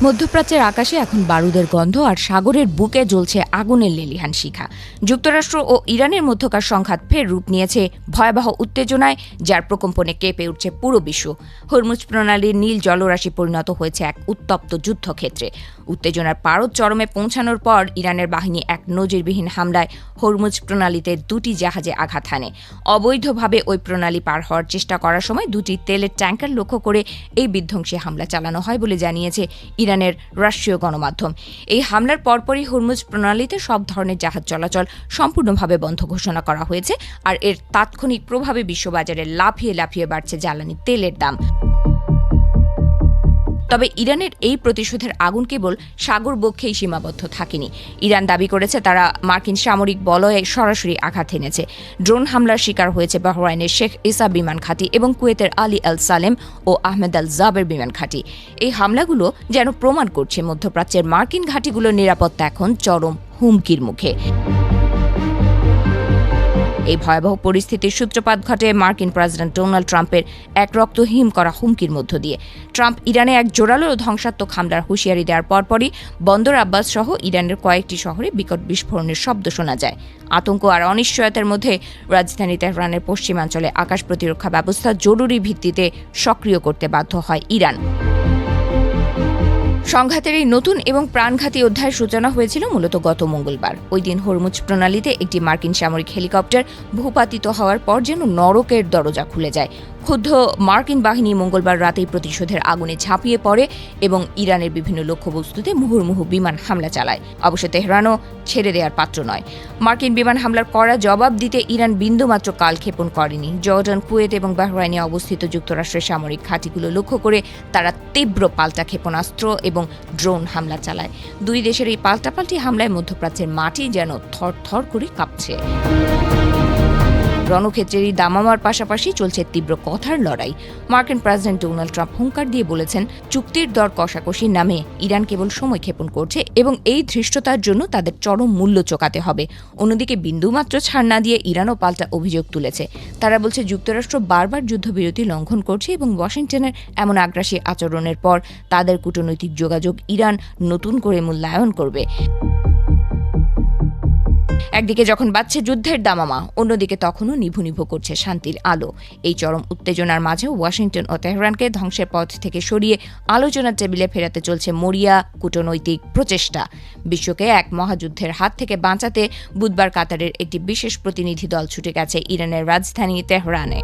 মধ্যপ্রাচ্যের আকাশে এখন বারুদের গন্ধ আর সাগরের বুকে জ্বলছে আগুনের লেলিহান শিখা। যুক্তরাষ্ট্র ও ইরানের মধ্যকার সংঘাত ফের রূপ নিয়েছে ভয়াবহ উত্তেজনায়, যার প্রকম্পনে কেঁপে উঠছে পুরো বিশ্ব। হরমুজ প্রণালীর নীল জলরাশি পরিণত হয়েছে এক উত্তপ্ত যুদ্ধক্ষেত্রে। উত্তেজনার পারদ চরমে পৌঁছানোর পর ইরানের বাহিনী এক নজিরবিহীন হামলায় হরমুজ প্রণালীতে দুটি জাহাজে আঘাত হানে। অবৈধভাবে ওই প্রণালী পার হওয়ার চেষ্টা করার সময় দুটি তেলের ট্যাঙ্কার লক্ষ্য করে এই বিধ্বংসী হামলা চালানো হয় বলে জানিয়েছে ইরানের রাষ্ট্রীয় গণমাধ্যম। এই হামলার পরপরই হরমুজ প্রণালীতে সব ধরনের জাহাজ চলাচল সম্পূর্ণভাবে বন্ধ ঘোষণা করা হয়েছে, আর এর তাৎক্ষণিক প্রভাবে বিশ্ববাজারে লাফিয়ে লাফিয়ে বাড়ছে জ্বালানি তেলের দাম। তবে ইরানের এই প্রতিশোধের আগুন কেবল সাগর বক্ষেই সীমাবদ্ধ থাকেনি। ইরান দাবি করেছে তারা মার্কিন সামরিক বলয়ে সরাসরি আঘাত এনেছে। ড্রোন হামলার শিকার হয়েছে বাহরাইনের শেখ ইসা বিমান ঘাঁটি এবং কুয়েতের আলী আল সালেম ও আহমেদ আল জাবের বিমান ঘাঁটি। এই হামলাগুলো যেন প্রমাণ করছে মধ্যপ্রাচ্যের মার্কিন ঘাঁটিগুলোর নিরাপত্তা এখন চরম হুমকির মুখে। এই ভয়াবহ পরিস্থিতির সূত্রপাত ঘটে মার্কিন প্রেসিডেন্ট ডোনাল্ড ট্রাম্পের এক রক্তহীন করা হুমকির মধ্য দিয়ে। ট্রাম্প ইরানে এক জোরালো ধ্বংসাত্মক হামলার হুঁশিয়ারি দেওয়ার পরপরই বন্দর আব্বাস সহ ইরানের কয়েকটি শহরে বিকট বিস্ফোরণের শব্দ শোনা যায়। আতঙ্ক আর অনিশ্চয়তার মধ্যে রাজধানী তেহরানের পশ্চিমাঞ্চলে আকাশ প্রতিরক্ষা ব্যবস্থা জরুরি ভিত্তিতে সক্রিয় করতে বাধ্য হয় ইরান। সংঘাতের এই নতুন এবং প্রাণঘাতী অধ্যায়ের সূচনা হয়েছিল মূলত গত মঙ্গলবার। ওই দিন হরমুজ প্রণালীতে একটি মার্কিন সামরিক হেলিকপ্টার ভূপাতিত হওয়ার পর যেন নরকের দরজা খুলে যায়। ক্ষুব্ধ মার্কিন বাহিনী মঙ্গলবার রাতেই প্রতিশোধের আগুনে ঝাঁপিয়ে পড়ে এবং ইরানের বিভিন্ন লক্ষ্যবস্তুতে মুহুর্মুহু বিমান হামলা চালায়। অবশ্য তেহরানও ছেড়ে দেওয়ার পাত্র নয়। মার্কিন বিমান হামলার কড়া জবাব দিতে ইরান বিন্দুমাত্র কালক্ষেপণ করেনি। জর্ডান, কুয়েত এবং বাহরাইনে অবস্থিত যুক্তরাষ্ট্রের সামরিক ঘাঁটিগুলো লক্ষ্য করে তারা তীব্র পাল্টা ক্ষেপণাস্ত্র এবং ড্রোন হামলা চালায়। দুই দেশের এই পাল্টাপাল্টি হামলায় মধ্যপ্রাচ্যের মাটি যেন থরথর করে কাঁপছে। রণক্ষেত্রেরই দামামার পাশাপাশি চলছে তীব্র কথার লড়াই। মার্কিন প্রেসিডেন্ট ডোনাল্ড ট্রাম্প হুঙ্কার দিয়ে বলেছেন, চুক্তির দর কষাকষির নামে ইরান কেবল সময় ক্ষেপণ করছে এবং এই ধৃষ্টতার জন্য তাদের চরম মূল্য চোকাতে হবে। অন্যদিকে বিন্দুমাত্র ছাড় না দিয়ে ইরানও পাল্টা অভিযোগ তুলেছে। তারা বলছে যুক্তরাষ্ট্র বারবার যুদ্ধবিরতি লঙ্ঘন করছে এবং ওয়াশিংটনের এমন আগ্রাসী আচরণের পর তাদের কূটনৈতিক যোগাযোগ ইরান নতুন করে মূল্যায়ন করবে। একদিকে যখন বাজছে যুদ্ধের দামামা, অন্যদিকে তখনও নিভু নিভু করছে শান্তির আলো। এই চরম উত্তেজনার মাঝেও ওয়াশিংটন ও তেহরানকে ধ্বংসের পথ থেকে সরিয়ে আলোচনার টেবিলে ফেরাতে চলছে মরিয়া কূটনৈতিক প্রচেষ্টা। বিশ্বকে এক মহাযুদ্ধের হাত থেকে বাঁচাতে বুধবার কাতারের একটি বিশেষ প্রতিনিধি দল ছুটে গেছে ইরানের রাজধানী তেহরানে।